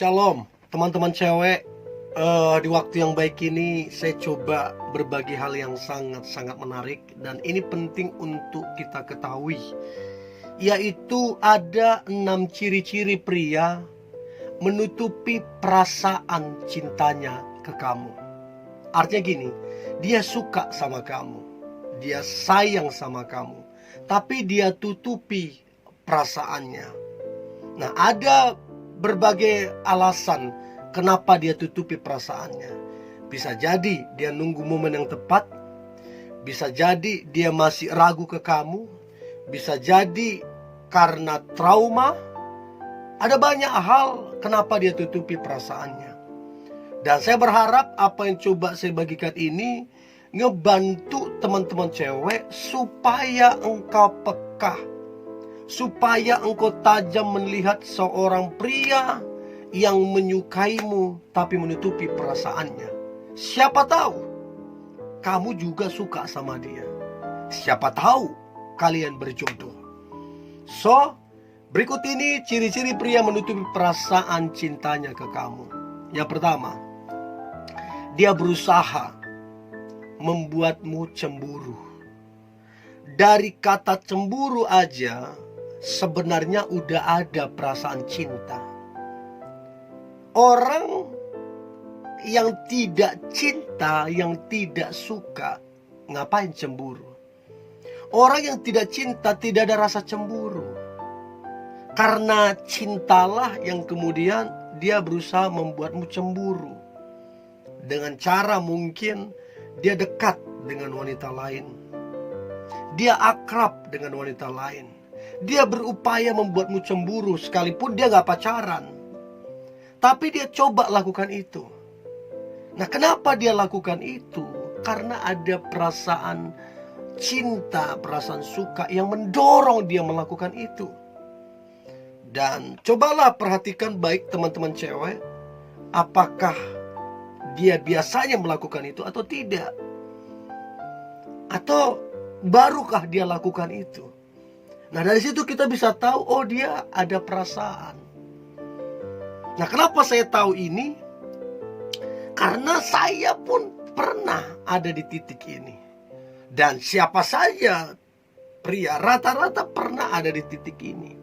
Shalom, teman-teman cewek. Di waktu yang baik ini saya coba berbagi hal yang sangat-sangat menarik, dan ini penting untuk kita ketahui, yaitu ada 6 ciri-ciri pria menutupi perasaan cintanya ke kamu. Artinya gini, dia suka sama kamu, dia sayang sama kamu, tapi dia tutupi perasaannya. Nah, ada berbagai alasan kenapa dia tutupi perasaannya. Bisa jadi dia nunggu momen yang tepat, bisa jadi dia masih ragu ke kamu, bisa jadi karena trauma. Ada banyak hal kenapa dia tutupi perasaannya. Dan saya berharap apa yang coba saya bagikan ini ngebantu teman-teman cewek supaya engkau peka, supaya engkau tajam melihat seorang pria yang menyukaimu tapi menutupi perasaannya. Siapa tahu kamu juga suka sama dia. Siapa tahu kalian berjodoh. So, berikut ini ciri-ciri pria menutupi perasaan cintanya ke kamu. Yang pertama, dia berusaha membuatmu cemburu. Dari kata cemburu aja sebenarnya udah ada perasaan cinta. Orang yang tidak cinta, yang tidak suka, ngapain cemburu? Orang yang tidak cinta tidak ada rasa cemburu. Karena cintalah yang kemudian dia berusaha membuatmu cemburu. Dengan cara mungkin dia dekat dengan wanita lain, dia akrab dengan wanita lain, dia berupaya membuatmu cemburu sekalipun dia gak pacaran, tapi dia coba lakukan itu. Nah, kenapa dia lakukan itu? Karena ada perasaan cinta, perasaan suka yang mendorong dia melakukan itu. Dan cobalah perhatikan baik teman-teman cewek, apakah dia biasanya melakukan itu atau tidak? Atau barukah dia lakukan itu? Nah, dari situ kita bisa tahu, oh, dia ada perasaan. Nah, kenapa saya tahu ini? Karena saya pun pernah ada di titik ini. Dan siapa saja pria rata-rata pernah ada di titik ini.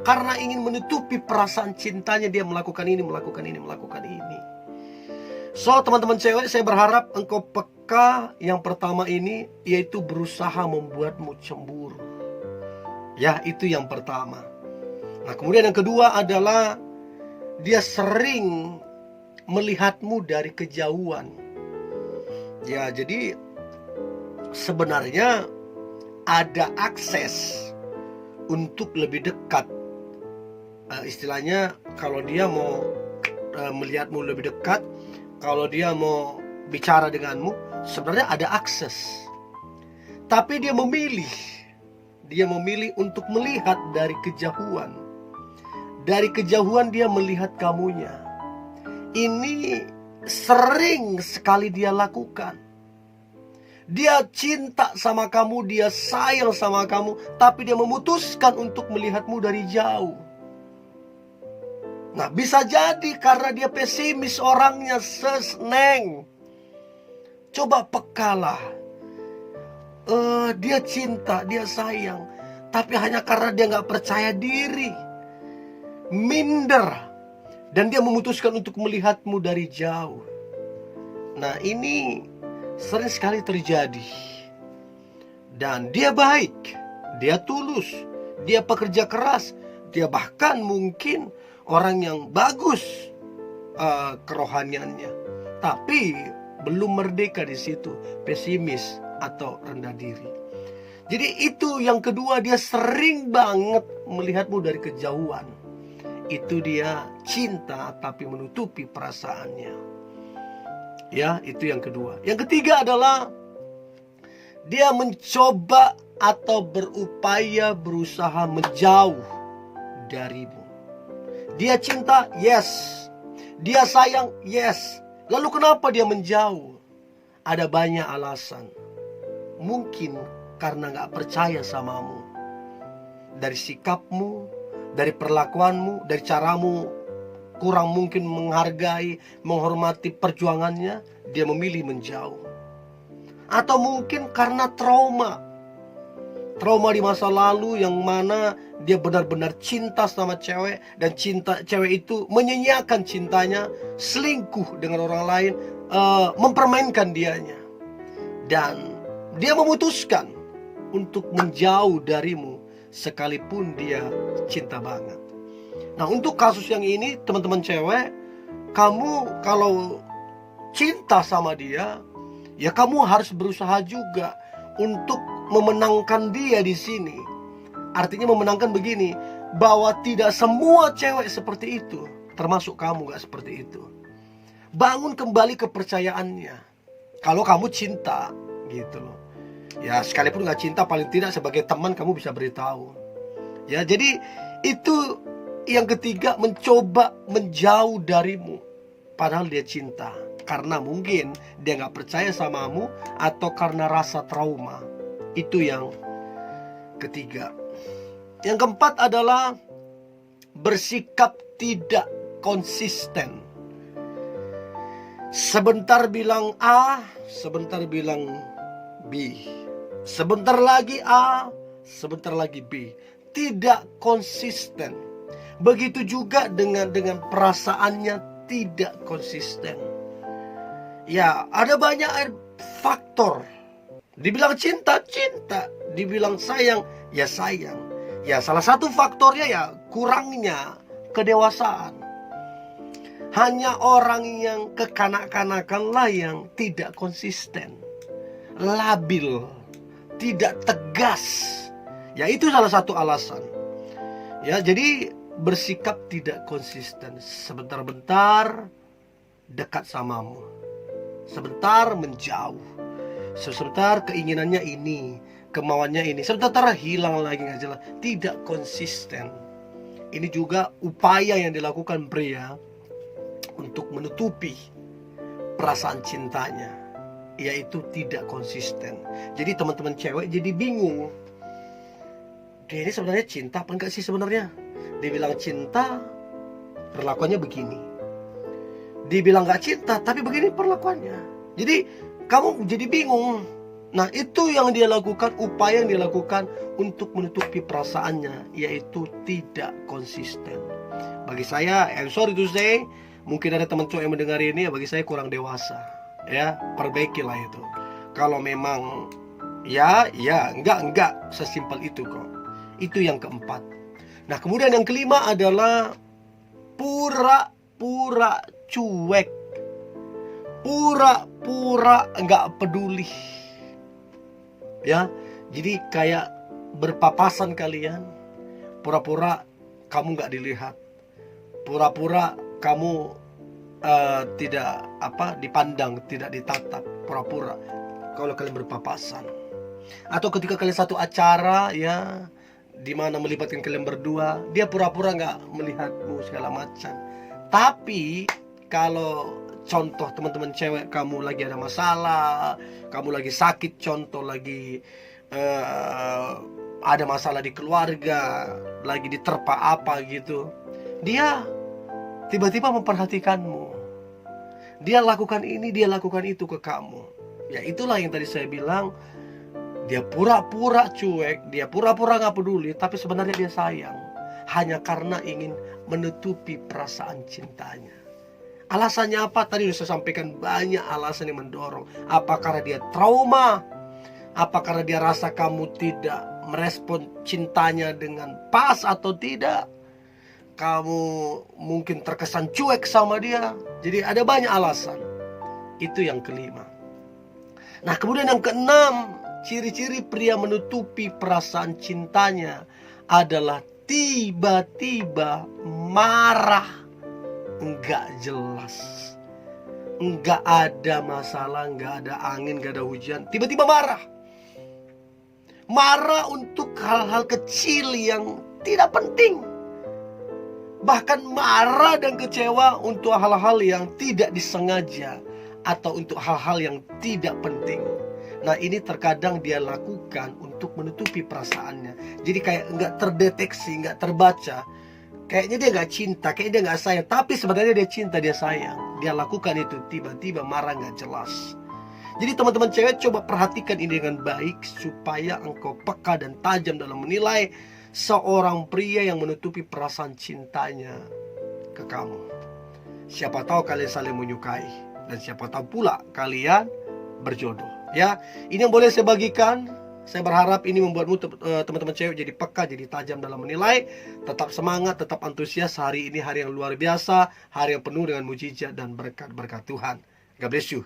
Karena ingin menutupi perasaan cintanya, dia melakukan ini, melakukan ini, melakukan ini. So, teman-teman cewek, saya berharap engkau peka. Yang pertama ini, yaitu berusaha membuatmu cemburu. Ya, itu yang pertama. Nah, kemudian yang kedua adalah dia sering melihatmu dari kejauhan. Ya, jadi sebenarnya ada akses untuk lebih dekat. Istilahnya kalau dia mau melihatmu lebih dekat, kalau dia mau bicara denganmu, sebenarnya ada akses. Tapi dia memilih untuk melihat dari kejauhan. Dari kejauhan dia melihat kamunya. Ini sering sekali dia lakukan. Dia cinta sama kamu, dia sayang sama kamu, tapi dia memutuskan untuk melihatmu dari jauh. Nah, bisa jadi karena dia pesimis orangnya, Neng. Coba pekalah. Dia cinta, dia sayang, tapi hanya karena dia gak percaya diri, minder, dan dia memutuskan untuk melihatmu dari jauh. Nah, ini sering sekali terjadi. Dan dia baik, dia tulus, dia pekerja keras, dia bahkan mungkin orang yang bagus kerohaniannya, tapi belum merdeka di situ, pesimis atau rendah diri. Jadi itu yang kedua, dia sering banget melihatmu dari kejauhan. Itu dia cinta tapi menutupi perasaannya. Ya, itu yang kedua. Yang ketiga adalah dia mencoba atau berupaya berusaha menjauh darimu. Dia cinta, yes. Dia sayang, yes. Lalu kenapa dia menjauh? Ada banyak alasan. Mungkin karena gak percaya samamu. Dari sikapmu, dari perlakuanmu, dari caramu kurang mungkin menghargai, menghormati perjuangannya, dia memilih menjauh. Atau mungkin karena trauma di masa lalu yang mana dia benar-benar cinta sama cewek, dan cewek itu menyanyiakan cintanya, selingkuh dengan orang lain, mempermainkan dianya, dan dia memutuskan untuk menjauh darimu sekalipun dia cinta banget. Nah, untuk kasus yang ini, teman-teman cewek, kamu kalau cinta sama dia, ya kamu harus berusaha juga untuk memenangkan dia di sini. Artinya memenangkan begini, bahwa tidak semua cewek seperti itu, termasuk kamu gak seperti itu. Bangun kembali kepercayaannya. Kalau kamu cinta, gitu loh. Ya, sekalipun gak cinta, paling tidak sebagai teman kamu bisa beritahu. Ya, jadi itu yang ketiga, mencoba menjauh darimu padahal dia cinta. Karena mungkin dia gak percaya samamu, atau karena rasa trauma. Itu yang ketiga. Yang keempat adalah bersikap tidak konsisten. Sebentar bilang A, sebentar bilang B. Sebentar lagi A, sebentar lagi B. Tidak konsisten. Begitu juga dengan perasaannya tidak konsisten. Ya, ada banyak faktor. Dibilang cinta, cinta. Dibilang sayang, ya sayang. Ya, salah satu faktornya ya kurangnya kedewasaan. Hanya orang yang kekanak-kanakanlah yang tidak konsisten, labil, tidak tegas. Ya, itu salah satu alasan. Ya, jadi bersikap tidak konsisten. Sebentar-bentar dekat samamu, sebentar menjauh, sebentar keinginannya ini, kemauannya ini, sebentar hilang lagi, nggak jelas, tidak konsisten. Ini juga upaya yang dilakukan pria untuk menutupi perasaan cintanya, yaitu tidak konsisten. Jadi teman-teman cewek jadi bingung, dia ini sebenarnya cinta apa enggak sih sebenarnya? Dibilang cinta, perlakuannya begini. Dibilang gak cinta, tapi begini perlakuannya. Jadi kamu jadi bingung. Nah, itu yang dia lakukan, upaya yang dia lakukan untuk menutupi perasaannya, yaitu tidak konsisten. Bagi saya, I'm sorry to say, mungkin ada teman cowok yang mendengar ini, ya bagi saya kurang dewasa. Ya, perbaikilah itu. Kalau memang ya, enggak sesimpel itu kok. Itu yang keempat. Nah, kemudian yang kelima adalah pura-pura cuek, pura-pura enggak peduli. Ya, jadi kayak berpapasan kalian, pura-pura kamu enggak dilihat, pura-pura kamu tidak dipandang, tidak ditatap, pura-pura kalau kalian berpapasan. Atau ketika kalian satu acara ya, di mana melibatkan kalian berdua, dia pura-pura nggak melihatmu segala macam. Tapi kalau contoh teman-teman cewek, kamu lagi ada masalah, kamu lagi sakit, contoh lagi ada masalah di keluarga, lagi diterpa apa gitu, dia tiba-tiba memperhatikanmu. Dia lakukan ini, dia lakukan itu ke kamu. Ya, itulah yang tadi saya bilang. Dia pura-pura cuek, dia pura-pura gak peduli, tapi sebenarnya dia sayang. Hanya karena ingin menutupi perasaan cintanya. Alasannya apa? Tadi sudah saya sampaikan, banyak alasan yang mendorong. Apa karena dia trauma? Apa karena dia rasa kamu tidak merespon cintanya dengan pas atau tidak? Kamu mungkin terkesan cuek sama dia. Jadi ada banyak alasan. Itu yang kelima. Nah, kemudian yang keenam, ciri-ciri pria menutupi perasaan cintanya adalah tiba-tiba marah, enggak jelas, enggak ada masalah, enggak ada angin, enggak ada hujan, tiba-tiba marah. Marah untuk hal-hal kecil yang tidak penting. Bahkan marah dan kecewa untuk hal-hal yang tidak disengaja, atau untuk hal-hal yang tidak penting. Nah, ini terkadang dia lakukan untuk menutupi perasaannya. Jadi kayak nggak terdeteksi, nggak terbaca. Kayaknya dia nggak cinta, kayaknya dia nggak sayang. Tapi sebenarnya dia cinta, dia sayang. Dia lakukan itu, tiba-tiba marah nggak jelas. Jadi teman-teman cewek, coba perhatikan ini dengan baik, supaya engkau peka dan tajam dalam menilai seorang pria yang menutupi perasaan cintanya ke kamu. Siapa tahu kalian saling menyukai, dan siapa tahu pula kalian berjodoh. Ya, ini yang boleh saya bagikan. Saya berharap ini membuatmu teman-teman cewek jadi peka, jadi tajam dalam menilai. Tetap semangat, tetap antusias. Hari ini hari yang luar biasa, hari yang penuh dengan mujizat dan berkat-berkat Tuhan. God bless you.